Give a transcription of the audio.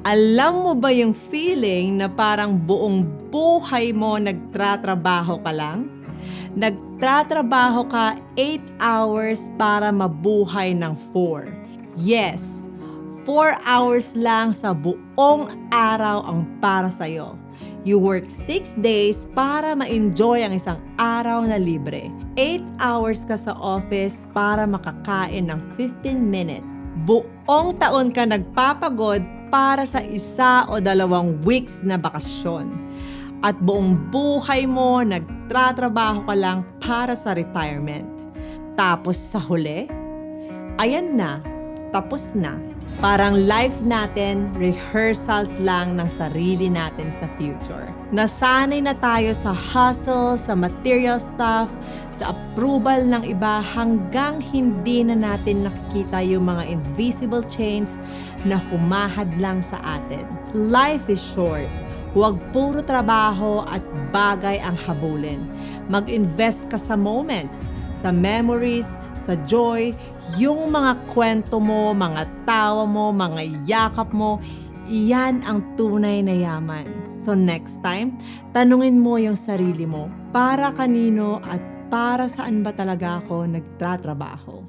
Alam mo ba yung feeling na parang buong buhay mo nagtratrabaho ka lang? Nagtratrabaho ka 8 hours para mabuhay ng 4. Yes, 4 hours lang sa buong araw ang para sa'yo. You work 6 days para ma-enjoy ang isang araw na libre. 8 hours ka sa office para makakain ng 15 minutes. Buong taon ka nagpapagod para sa 1 o 2 weeks na bakasyon. At buong buhay mo nagtratrabaho ka lang para sa retirement. Tapos sa huli, ayan na, tapos na. Parang life natin, rehearsals lang ng sarili natin sa future. Nasanay na tayo sa hustle, sa material stuff, sa approval ng iba hanggang hindi na natin nakikita yung mga invisible chains na humahadlang sa atin. Life is short. Huwag puro trabaho at bagay ang habulin. Mag-invest ka sa moments, sa memories, sa joy, yung mga kwento mo, mga tawa mo, mga yakap mo, iyan ang tunay na yaman. So next time, tanungin mo yung sarili mo, para kanino at para saan ba talaga ako nagtatrabaho?